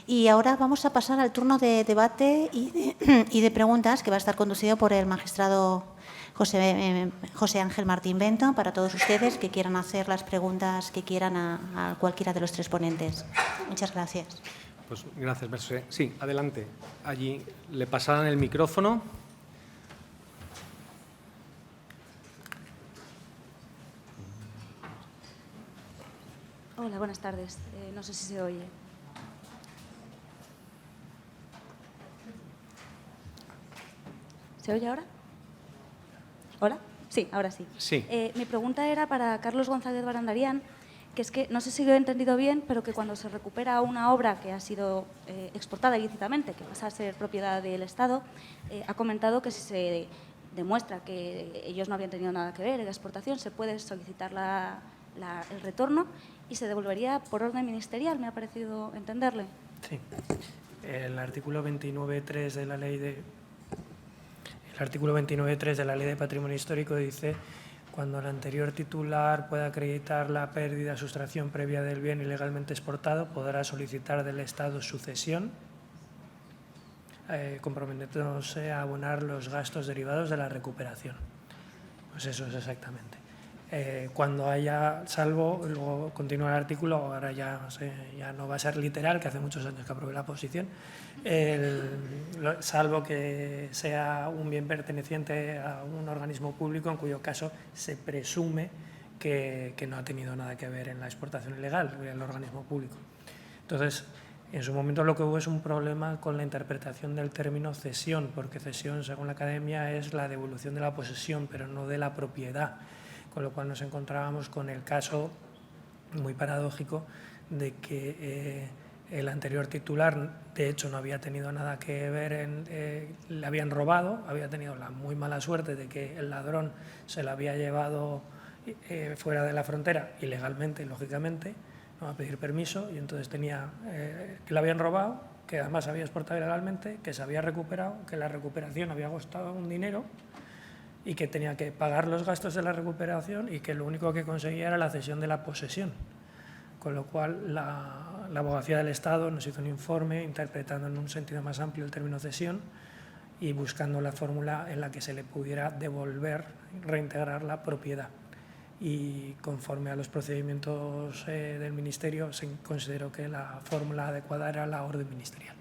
Y ahora vamos a pasar al turno de debate y de preguntas, que va a estar conducido por el magistrado José Ángel Martín Bento, para todos ustedes que quieran hacer las preguntas que quieran a cualquiera de los tres ponentes. Muchas gracias. Pues gracias, Mercè. Sí, adelante. Allí le pasarán el micrófono. Hola, buenas tardes. No sé si se oye. ¿Se oye ahora? ¿Hola? Sí, ahora sí. Sí. Mi pregunta era para Carlos González Barandarián, que es que no sé si lo he entendido bien, pero que cuando se recupera una obra que ha sido exportada ilícitamente, que pasa a ser propiedad del Estado, ha comentado que si se demuestra que ellos no habían tenido nada que ver en la exportación, se puede solicitar el retorno y se devolvería por orden ministerial, me ha parecido entenderle. Sí. El artículo 29.3 de la Ley de Patrimonio Histórico dice: cuando el anterior titular pueda acreditar la pérdida o sustracción previa del bien ilegalmente exportado, podrá solicitar del Estado sucesión, comprometiéndose a abonar los gastos derivados de la recuperación. Pues eso es exactamente. Cuando haya, salvo, luego continúa el artículo, ahora ya no va a ser literal, que hace muchos años que aprobé la posición, salvo que sea un bien perteneciente a un organismo público, en cuyo caso se presume que no ha tenido nada que ver en la exportación ilegal el organismo público. Entonces, en su momento lo que hubo es un problema con la interpretación del término cesión, porque cesión, según la Academia, es la devolución de la posesión, pero no de la propiedad, con lo cual nos encontrábamos con el caso muy paradójico de que el anterior titular, de hecho, no había tenido nada que ver, le habían robado, había tenido la muy mala suerte de que el ladrón se la había llevado fuera de la frontera, ilegalmente, lógicamente, no va a pedir permiso, y entonces tenía que le habían robado, que además había exportado ilegalmente, que se había recuperado, que la recuperación había costado un dinero y que tenía que pagar los gastos de la recuperación y que lo único que conseguía era la cesión de la posesión. Con lo cual, la Abogacía del Estado nos hizo un informe interpretando en un sentido más amplio el término cesión y buscando la fórmula en la que se le pudiera devolver, reintegrar la propiedad. Y conforme a los procedimientos del Ministerio, se consideró que la fórmula adecuada era la orden ministerial.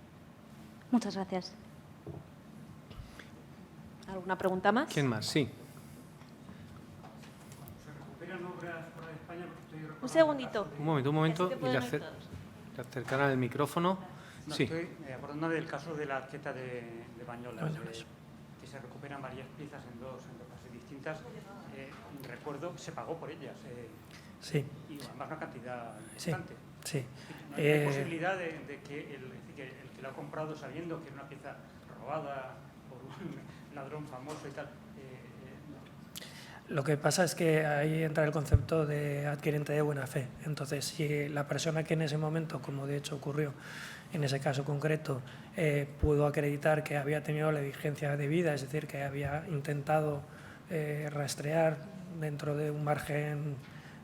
Muchas gracias. ¿Alguna pregunta más? ¿Quién más? Sí. ¿Se recuperan obras fuera de España? Un segundito. Un momento, Así que y pueden le oír todos. acercarán el micrófono. No, Sí. estoy acordando del caso de la arqueta de Bañolas, que se recuperan varias piezas en dos fases distintas. Recuerdo que se pagó por ellas. Sí. Y además una cantidad importante. Sí. ¿No hay posibilidad de que el que lo ha comprado sabiendo que es una pieza robada por un ladrón famoso y tal? Lo que pasa es que ahí entra el concepto de adquirente de buena fe. Entonces, si la persona que en ese momento, como de hecho ocurrió en ese caso concreto, pudo acreditar que había tenido la vigencia debida, es decir, que había intentado rastrear dentro de un margen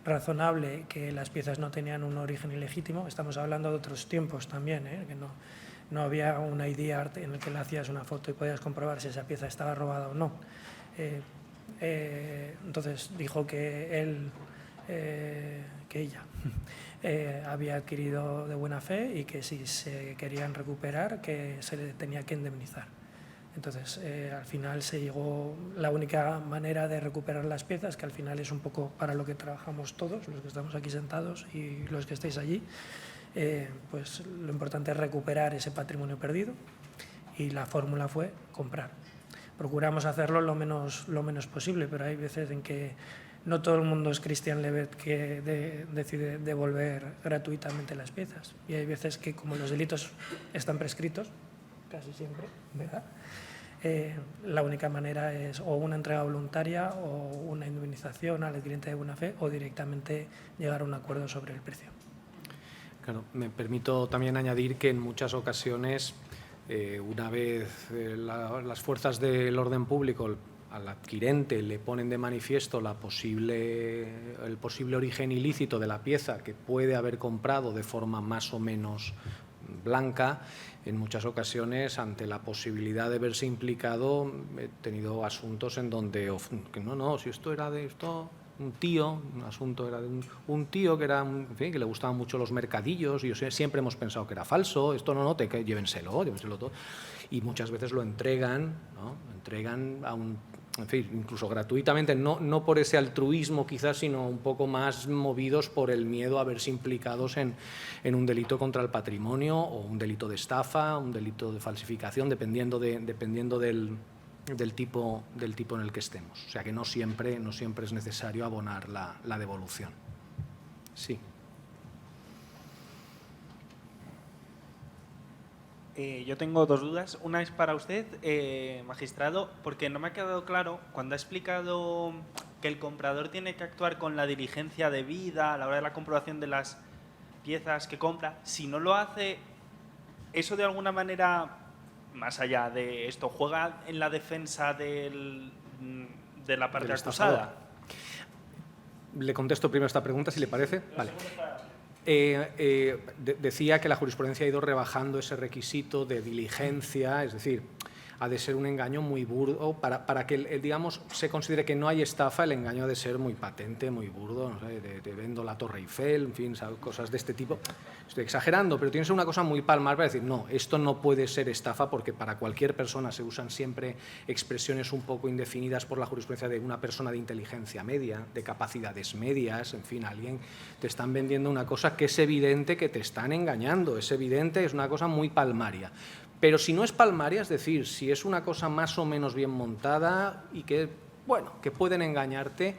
razonable que las piezas no tenían un origen ilegítimo, estamos hablando de otros tiempos también, que no había un ID art en el que le hacías una foto y podías comprobar si esa pieza estaba robada o no. Entonces dijo que ella había adquirido de buena fe y que si se querían recuperar, que se le tenía que indemnizar. Entonces, al final se llegó, la única manera de recuperar las piezas, que al final es un poco para lo que trabajamos todos, los que estamos aquí sentados y los que estáis allí, pues lo importante es recuperar ese patrimonio perdido y la fórmula fue comprar. Procuramos hacerlo lo menos posible, pero hay veces en que no todo el mundo es Christian Levet que decide devolver gratuitamente las piezas. Y hay veces que, como los delitos están prescritos, casi siempre, ¿verdad? La única manera es o una entrega voluntaria o una indemnización al adquirente de buena fe o directamente llegar a un acuerdo sobre el precio. Claro, me permito también añadir que en muchas ocasiones, una vez las fuerzas del orden público al adquirente le ponen de manifiesto el posible origen ilícito de la pieza que puede haber comprado de forma más o menos blanca. En muchas ocasiones, ante la posibilidad de verse implicado, he tenido asuntos en donde, que no, si esto era de esto, un tío, un asunto era de un tío que era, en fin, que le gustaban mucho los mercadillos, y siempre hemos pensado que era falso, esto no, llévenselo todo. Y muchas veces lo entregan, ¿no? Lo entregan a un, en fin, incluso gratuitamente, no por ese altruismo quizás, sino un poco más movidos por el miedo a verse implicados en un delito contra el patrimonio o un delito de estafa, un delito de falsificación, dependiendo del tipo en el que estemos. O sea que no siempre es necesario abonar la devolución. Sí. Yo tengo dos dudas. Una es para usted, magistrado, porque no me ha quedado claro cuando ha explicado que el comprador tiene que actuar con la diligencia debida a la hora de la comprobación de las piezas que compra. Si no lo hace, ¿eso de alguna manera, más allá de esto, juega en la defensa de la parte acusada? Le contesto primero esta pregunta, si le parece. Vale. Decía que la jurisprudencia ha ido rebajando ese requisito de diligencia, es decir, ha de ser un engaño muy burdo, para que, digamos, se considere que no hay estafa, el engaño ha de ser muy patente, muy burdo, no sé, te vendo la Torre Eiffel, en fin, cosas de este tipo. Estoy exagerando, pero tiene que ser una cosa muy palmar para decir, no, esto no puede ser estafa, porque para cualquier persona se usan siempre expresiones un poco indefinidas por la jurisprudencia de una persona de inteligencia media, de capacidades medias, en fin, alguien te están vendiendo una cosa que es evidente que te están engañando, es evidente, es una cosa muy palmaria. Pero si no es palmaria, es decir, si es una cosa más o menos bien montada y que, bueno, que pueden engañarte,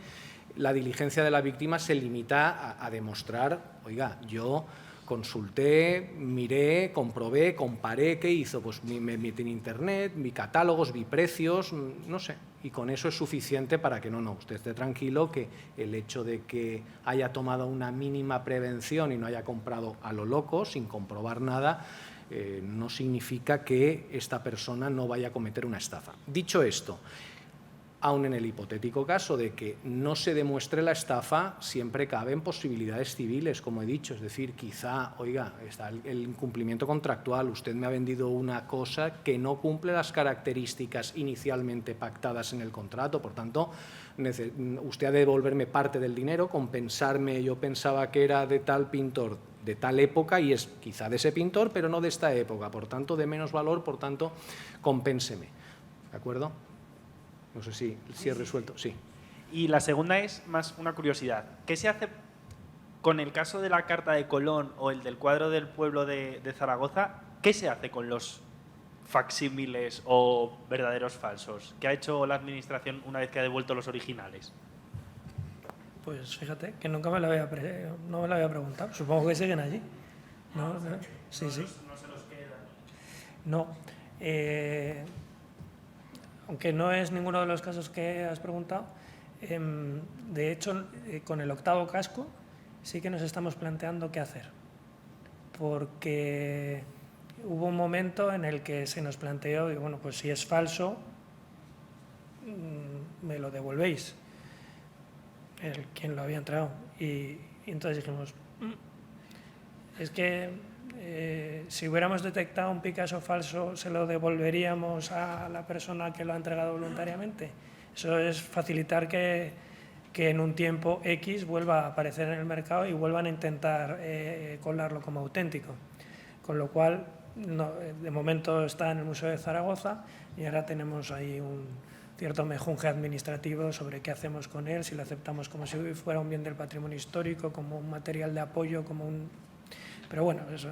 la diligencia de la víctima se limita a demostrar, oiga, yo consulté, miré, comprobé, comparé qué hizo, pues me metí en Internet, vi catálogos, vi precios, no sé, y con eso es suficiente para que usted esté tranquilo que el hecho de que haya tomado una mínima prevención y no haya comprado a lo loco, sin comprobar nada, no significa que esta persona no vaya a cometer una estafa. Dicho esto, aun en el hipotético caso de que no se demuestre la estafa, siempre caben posibilidades civiles, como he dicho, es decir, quizá, oiga, está el incumplimiento contractual, usted me ha vendido una cosa que no cumple las características inicialmente pactadas en el contrato, por tanto, usted ha de devolverme parte del dinero, compensarme, yo pensaba que era de tal pintor, de tal época, y es quizá de ese pintor, pero no de esta época, por tanto, de menos valor, por tanto, compénseme. ¿De acuerdo? No sé si he resuelto. Sí. Y la segunda es más una curiosidad. ¿Qué se hace con el caso de la Carta de Colón o el del cuadro del pueblo de Zaragoza? ¿Qué se hace con los facsímiles o verdaderos falsos? ¿Qué ha hecho la Administración una vez que ha devuelto los originales? Pues fíjate que nunca no me lo había preguntado. Supongo que siguen allí. ¿No? Sí. No se los quedan. No. Aunque no es ninguno de los casos que has preguntado, de hecho, con el octavo casco sí que nos estamos planteando qué hacer. Porque hubo un momento en el que se nos planteó, digo, bueno, pues si es falso, me lo devolvéis. Quien lo había entregado. Y entonces dijimos, es que si hubiéramos detectado un Picasso falso, ¿se lo devolveríamos a la persona que lo ha entregado voluntariamente? Eso es facilitar que en un tiempo X vuelva a aparecer en el mercado y vuelvan a intentar colarlo como auténtico. Con lo cual, de momento está en el Museo de Zaragoza y ahora tenemos ahí un cierto mejunje administrativo sobre qué hacemos con él, si lo aceptamos como si fuera un bien del patrimonio histórico, como un material de apoyo, como un... Pero bueno, eso,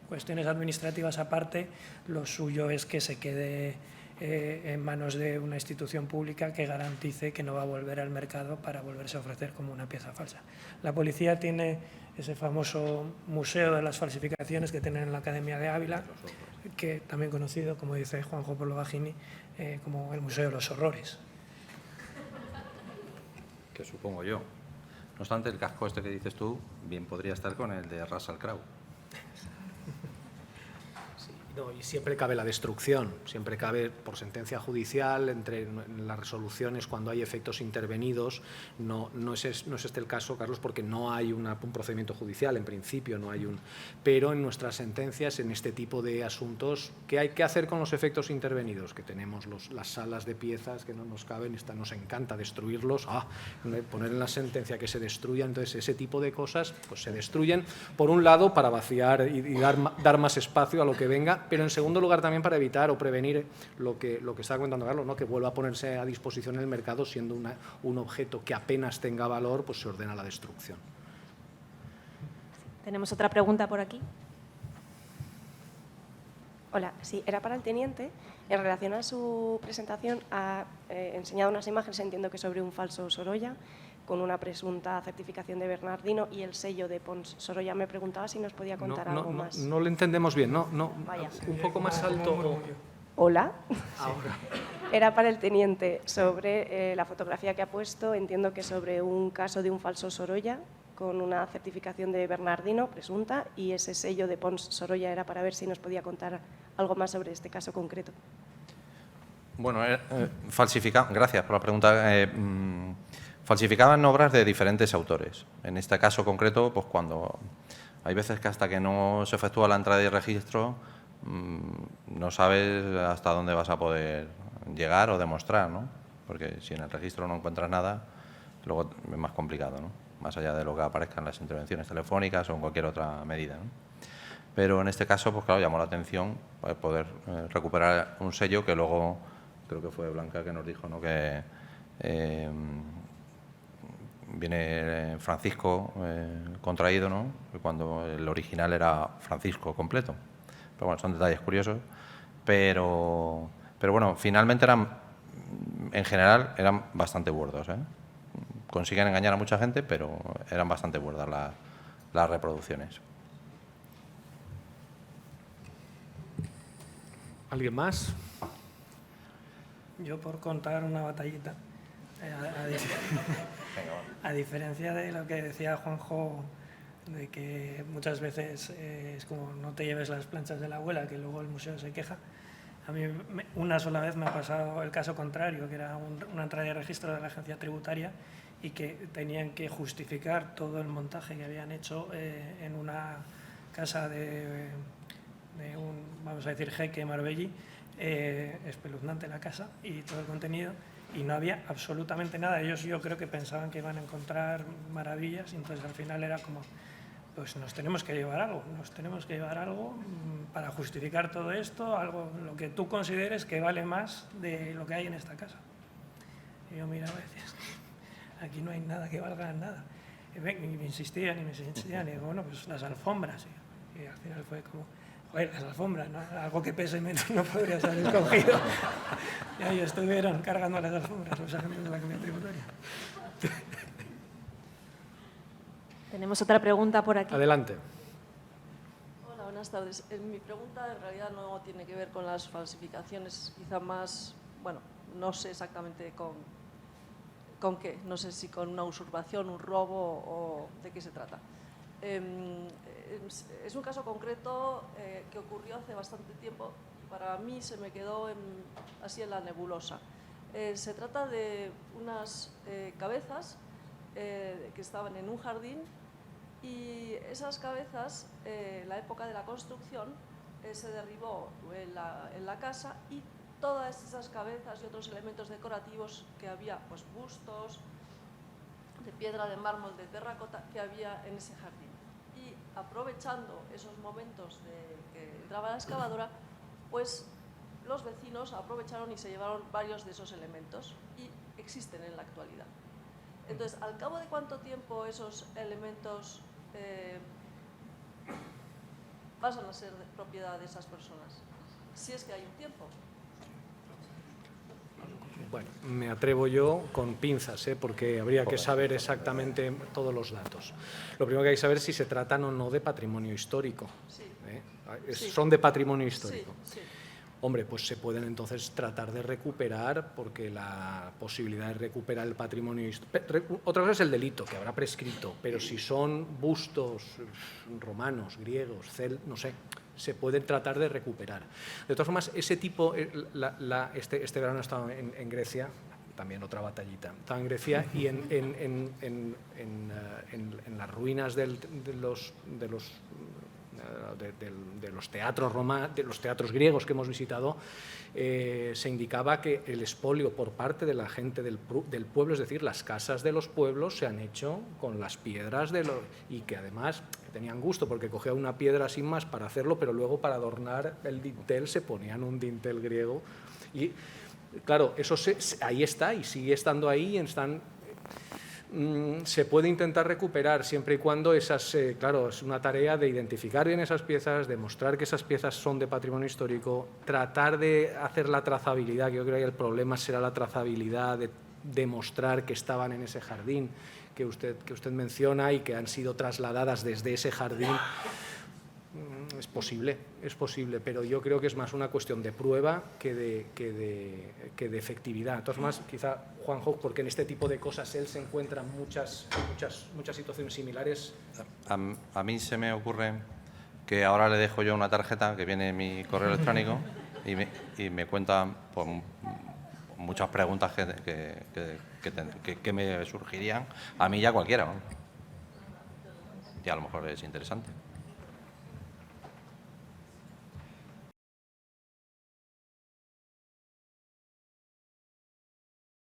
cuestiones administrativas aparte, lo suyo es que se quede en manos de una institución pública que garantice que no va a volver al mercado para volverse a ofrecer como una pieza falsa. La policía tiene ese famoso museo de las falsificaciones que tienen en la Academia de Ávila, que también conocido, como dice Juanjo Polovagini, como el Museo de los Horrores. Que supongo yo. No obstante, el casco este que dices tú bien podría estar con el de Russell Crowe. Sí. No, y siempre cabe la destrucción, siempre cabe por sentencia judicial, entre las resoluciones cuando hay efectos intervenidos. No es este el caso, Carlos, porque no hay un procedimiento judicial, en principio no hay un. Pero en nuestras sentencias, en este tipo de asuntos, ¿qué hay que hacer con los efectos intervenidos? Que tenemos las salas de piezas que no nos caben, nos encanta destruirlos, poner en la sentencia que se destruyan, entonces ese tipo de cosas pues se destruyen, por un lado para vaciar y dar más espacio a lo que venga, pero en segundo lugar también para evitar o prevenir lo que estaba comentando Carlos, ¿no? Que vuelva a ponerse a disposición en el mercado siendo un objeto que apenas tenga valor, pues se ordena la destrucción. Tenemos otra pregunta por aquí. Hola, sí, era para el teniente. En relación a su presentación, ha enseñado unas imágenes, entiendo que sobre un falso Sorolla, con una presunta certificación de Bernardino y el sello de Pons Sorolla. Me preguntaba si nos podía contar algo más. No lo entendemos bien, no. Vaya. Un poco más alto. Hola. Ahora. Era para el teniente sobre la fotografía que ha puesto, entiendo que sobre un caso de un falso Sorolla, con una certificación de Bernardino, presunta, y ese sello de Pons Sorolla era para ver si nos podía contar algo más sobre este caso concreto. Bueno, gracias por la pregunta. Falsificaban obras de diferentes autores. En este caso concreto, pues cuando hay veces que hasta que no se efectúa la entrada y registro, no sabes hasta dónde vas a poder llegar o demostrar, ¿no? Porque si en el registro no encuentras nada, luego es más complicado, ¿no? Más allá de lo que aparezca en las intervenciones telefónicas o en cualquier otra medida, ¿no? Pero en este caso, pues claro, llamó la atención poder recuperar un sello que luego, creo que fue Blanca que nos dijo, ¿no? Que viene Francisco contraído, ¿no? Cuando el original era Francisco completo. Pero bueno, son detalles curiosos. Pero bueno, finalmente en general eran bastante burdos, ¿eh? Consiguen engañar a mucha gente, pero eran bastante burdas las reproducciones. ¿Alguien más? Yo por contar una batallita, a diferencia de lo que decía Juanjo, de que muchas veces es como no te lleves las planchas de la abuela, que luego el museo se queja. A mí una sola vez me ha pasado el caso contrario, que era una entrada de registro de la agencia tributaria y que tenían que justificar todo el montaje que habían hecho en una casa de un, vamos a decir, jeque Marbelli, espeluznante la casa y todo el contenido, y no había absolutamente nada. Ellos yo creo que pensaban que iban a encontrar maravillas y entonces al final era como, pues nos tenemos que llevar algo para justificar todo esto, algo lo que tú consideres que vale más de lo que hay en esta casa. Y yo miraba y decía, aquí no hay nada que valga nada. Y me insistían, y bueno, pues las alfombras. Y al final fue como, joder, las alfombras, ¿no? Algo que pese menos no podrías haber escogido. Y ahí estuvieron cargando las alfombras los agentes de la Comunidad Tributaria. Tenemos otra pregunta por aquí. Adelante. Hola, buenas tardes. Mi pregunta en realidad no tiene que ver con las falsificaciones, quizá más, bueno, no sé exactamente con qué, no sé si con una usurpación, un robo o de qué se trata. Es un caso concreto que ocurrió hace bastante tiempo. Para mí se me quedó así en la nebulosa. Se trata de unas cabezas que estaban en un jardín y esas cabezas, en la época de la construcción, se derribó en la casa y todas esas cabezas y otros elementos decorativos que había, pues bustos de piedra, de mármol, de terracota que había en ese jardín. Y aprovechando esos momentos de que entraba la excavadora, pues los vecinos aprovecharon y se llevaron varios de esos elementos y existen en la actualidad. Entonces, ¿al cabo de cuánto tiempo esos elementos pasan a ser propiedad de esas personas? Si es que hay un tiempo. Bueno, me atrevo yo con pinzas, porque habría que saber exactamente todos los datos. Lo primero que hay que saber es si se tratan o no de patrimonio histórico. Sí. Sí. ¿Son de patrimonio histórico? Sí, sí. Hombre, pues se pueden entonces tratar de recuperar, porque la posibilidad de recuperar el patrimonio histórico... Otra cosa es el delito, que habrá prescrito, pero si son bustos romanos, griegos, no sé, se pueden tratar de recuperar. De todas formas, ese tipo, este verano he estado en Grecia, también otra batallita. Estaba en Grecia y en las ruinas de los teatros griegos que hemos visitado, se indicaba que el expolio por parte de la gente del pueblo, es decir, las casas de los pueblos se han hecho con las piedras y que además tenían gusto porque cogían una piedra sin más para hacerlo, pero luego para adornar el dintel se ponían un dintel griego y claro, eso ahí está y sigue estando ahí. Se puede intentar recuperar siempre y cuando claro, es una tarea de identificar bien esas piezas, demostrar que esas piezas son de patrimonio histórico, tratar de hacer la trazabilidad, que yo creo que el problema será la trazabilidad, de demostrar que estaban en ese jardín que usted menciona y que han sido trasladadas desde ese jardín. Es posible, pero yo creo que es más una cuestión de prueba que de efectividad. Entonces, más quizá Juanjo, porque en este tipo de cosas él se encuentra muchas situaciones similares. A mí se me ocurre que ahora le dejo yo una tarjeta que viene en mi correo electrónico y me cuentan pues, muchas preguntas que me surgirían a mí y a cualquiera, ¿no? Y a lo mejor es interesante.